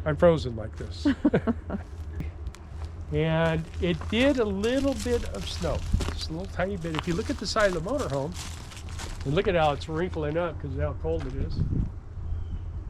I'm frozen like this. And it did a little bit of snow, just a little tiny bit. If you look at the side of the motorhome, and look at how it's wrinkling up because of how cold it is.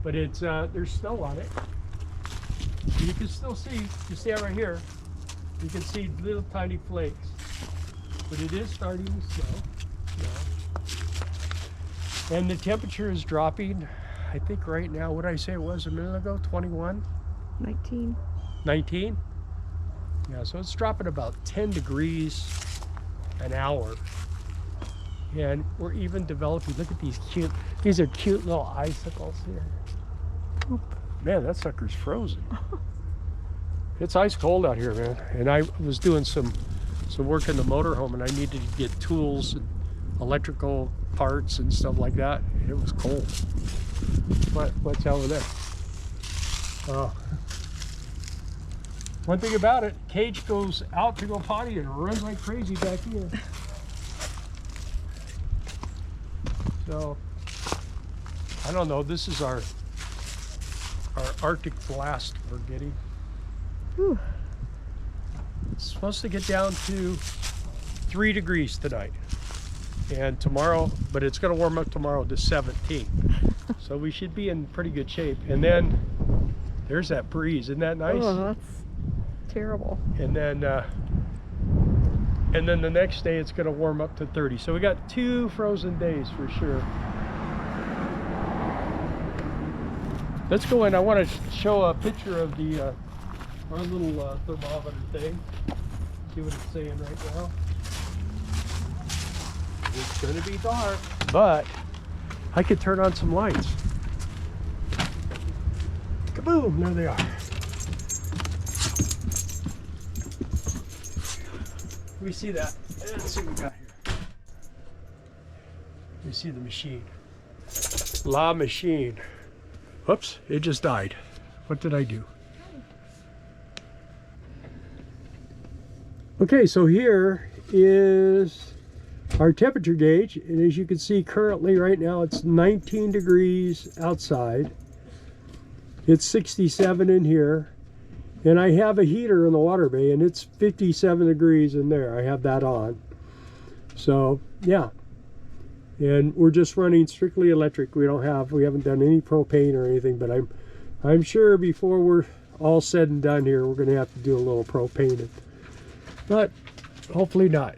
But it's there's snow on it. You can still see, you stand right here, you can see little tiny flakes. But it is starting to snow now. And the temperature is dropping. I think right now, what did I say it was a minute ago? 21? 19. 19? Yeah, so it's dropping about 10 degrees an hour. And we're even developing, look at these are cute little icicles here. Man, that sucker's frozen. It's ice cold out here, man. And I was doing some work in the motorhome, and I needed to get tools and electrical parts and stuff like that. And it was cold. What's over there? Oh. One thing about it, Cage goes out to go potty and runs like crazy back in. So, I don't know, this is our Arctic blast we're getting. Whew. It's supposed to get down to 3 degrees tonight. And tomorrow, but it's going to warm up tomorrow to 17. So we should be in pretty good shape. And then there's that breeze. Isn't that nice? Oh, that's terrible. And then the next day it's going to warm up to 30. So we got 2 frozen days for sure. Let's go in. I want to show a picture of the our little thermometer thing. See what it's saying right now. It's going to be dark, but I could turn on some lights. Kaboom! There they are. We see that. Let's see what we got here. We see the machine. La machine. Whoops! It just died. What did I do? Okay, so here is our temperature gauge, and as you can see currently right now it's 19 degrees outside. It's 67 in here, and I have a heater in the water bay and it's 57 degrees in there. I have that on. So yeah, and we're just running strictly electric. We haven't done any propane or anything, but I'm sure before we're all said and done here we're going to have to do a little propane, but hopefully not.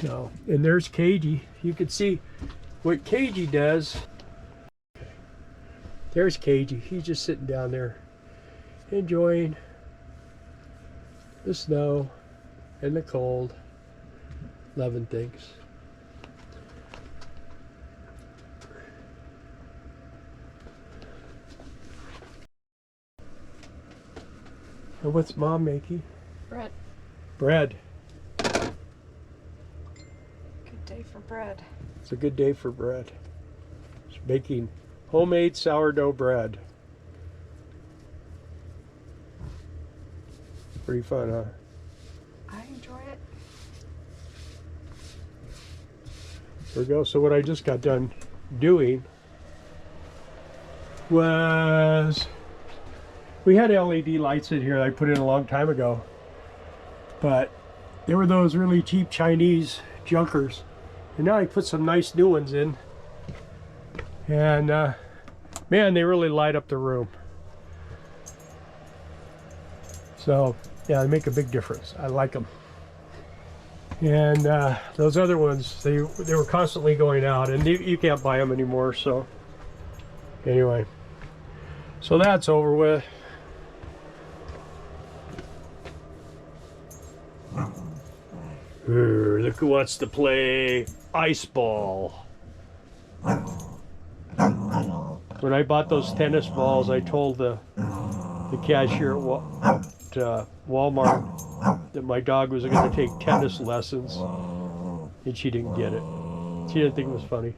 So, and there's Cagey. You can see what Cagey does. There's Cagey. He's just sitting down there enjoying the snow and the cold, loving things. And what's Mom making? Bread. Bread. Good day for bread. It's a good day for bread. It's baking homemade sourdough bread. Pretty fun, huh? I enjoy it. There we go. So what I just got done doing was, we had LED lights in here I put in a long time ago, but they were those really cheap Chinese junkers, and now I put some nice new ones in, and man, they really light up the room. So yeah, they make a big difference. I like them. And those other ones, they were constantly going out, and you can't buy them anymore. So anyway, so that's over with. Look who wants to play ice ball. When I bought those tennis balls, I told the cashier at Walmart that my dog was going to take tennis lessons, and she didn't get it. She didn't think it was funny.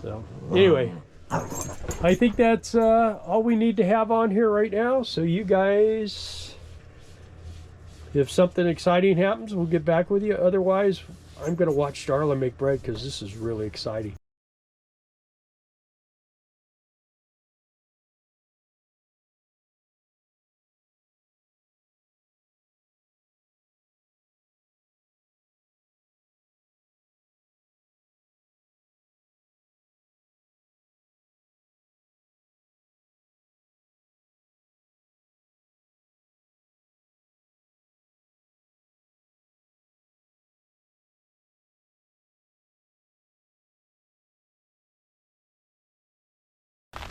So anyway, I think that's all we need to have on here right now. So you guys, if something exciting happens, we'll get back with you. Otherwise, I'm going to watch Starla make bread because this is really exciting.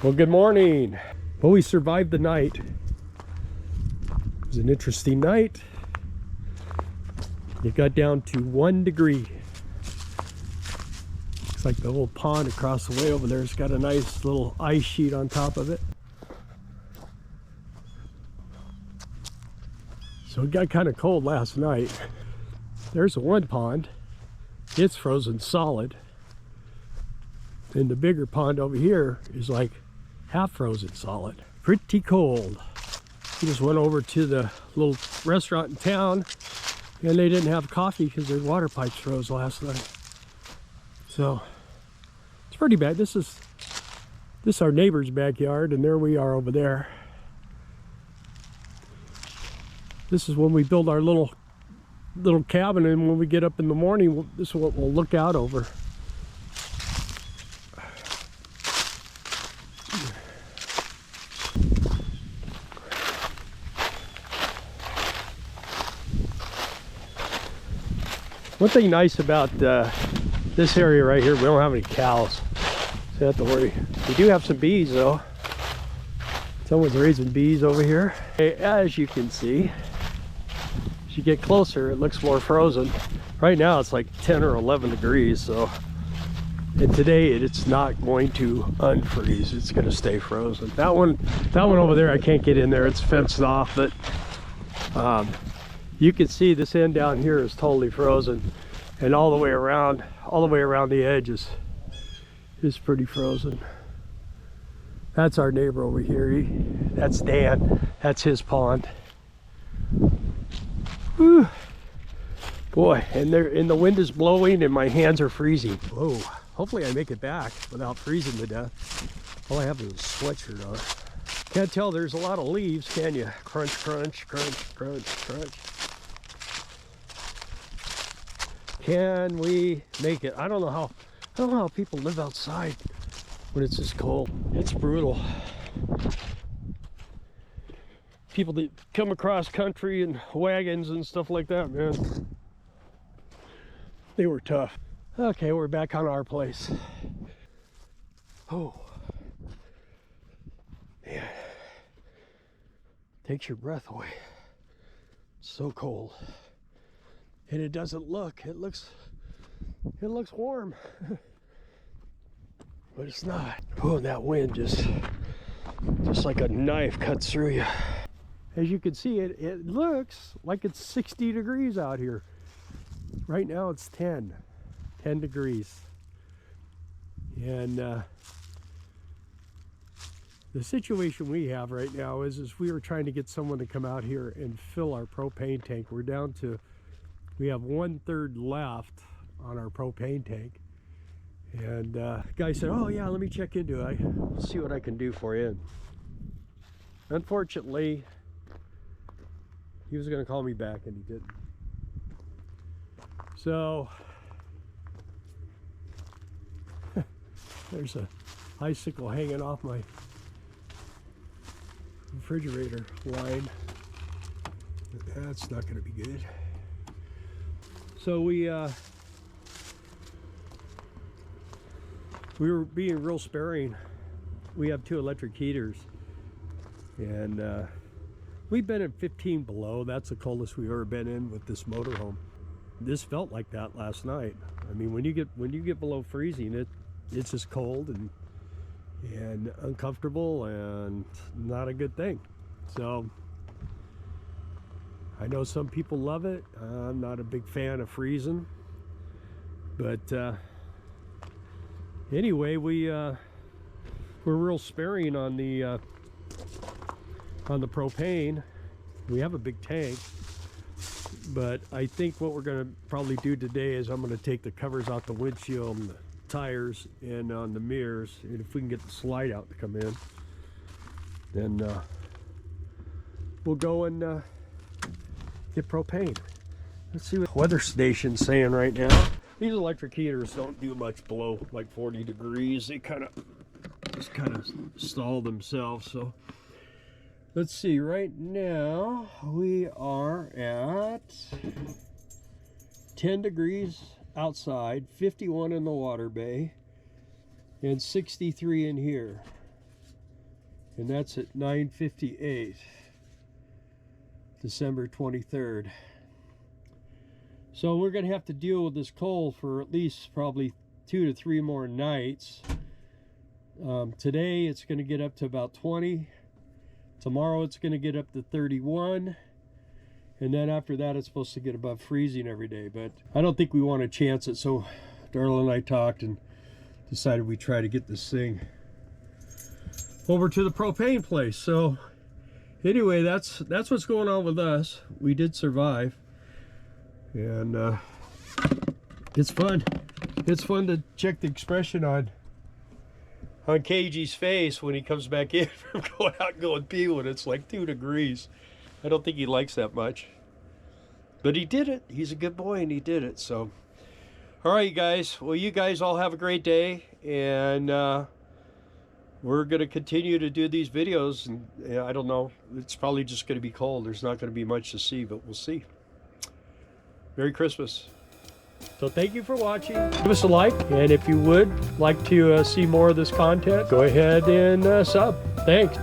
Well, good morning. Well, we survived the night. It was an interesting night. It got down to 1 degree. Looks like the little pond across the way over there has got a nice little ice sheet on top of it. So it got kind of cold last night. There's the one pond. It's frozen solid. And the bigger pond over here is like half frozen solid. Pretty cold. We just went over to the little restaurant in town and they didn't have coffee because their water pipes froze last night. So it's pretty bad. This is our neighbor's backyard, and there we are over there. This is when we build our little cabin, and when we get up in the morning, this is what we'll look out over. One thing nice about this area right here, we don't have any cows, so you don't have to worry. We do have some bees though. Someone's raising bees over here. As you can see, as you get closer, it looks more frozen. Right now it's like 10 or 11 degrees, so, and today it's not going to unfreeze, it's going to stay frozen. That one over there, I can't get in there, it's fenced off, but you can see this end down here is totally frozen, and all the way around the edge is pretty frozen. That's our neighbor over here. That's Dan. That's his pond. Whew. Boy, and the wind is blowing and my hands are freezing. Whoa. Hopefully I make it back without freezing to death. All I have is a sweatshirt on. Can't tell there's a lot of leaves, can you? Crunch, crunch, crunch, crunch, crunch. Can we make it? I don't know how people live outside when it's this cold. It's brutal. People that come across country and wagons and stuff like that, man, they were tough. Okay, we're back on our place. Oh, man, takes your breath away. It's so cold. And it doesn't look, it looks warm. But it's not. Oh, and that wind just like a knife cuts through you. As you can see, it looks like it's 60 degrees out here. Right now it's 10 degrees. And the situation we have right now is we were trying to get someone to come out here and fill our propane tank. We have 1/3 left on our propane tank. And the guy said, oh yeah, let me check into it. I'll see what I can do for you. Unfortunately, he was going to call me back and he didn't. So there's a icicle hanging off my refrigerator line. That's not going to be good. So we were being real sparing. We have 2 electric heaters, and we've been at 15 below. That's the coldest we've ever been in with this motorhome. This felt like that last night. I mean, when you get below freezing, it's just cold and uncomfortable and not a good thing. So I know some people love it. I'm not a big fan of freezing, but anyway, we're real sparing on the propane. We have a big tank, but I think what we're going to probably do today is I'm going to take the covers out the windshield and the tires and on the mirrors, and if we can get the slide out to come in, then we'll go and get propane. Let's see what the weather station's saying right now. These electric heaters don't do much below like 40 degrees. They just kind of stall themselves. So let's see, right now we are at 10 degrees outside, 51 in the water bay, and 63 in here. And that's at 9:58, December 23rd. So we're going to have to deal with this cold for at least probably 2 to 3 more nights. Today it's going to get up to about 20. Tomorrow it's going to get up to 31. And then after that it's supposed to get above freezing every day. But I don't think we want to chance it. So Darla and I talked and decided we'd try to get this thing over to the propane place. So anyway, that's what's going on with us. We did survive. And it's fun. It's fun to check the expression on KG's face when he comes back in from going out and going pee when it's like 2 degrees. I don't think he likes that much. But he did it. He's a good boy and he did it. So, all right, you guys. Well, you guys all have a great day. And we're going to continue to do these videos. And I don't know. It's probably just going to be cold. There's not going to be much to see, but we'll see. Merry Christmas. So thank you for watching. Give us a like, and if you would like to see more of this content, go ahead and sub. Thanks.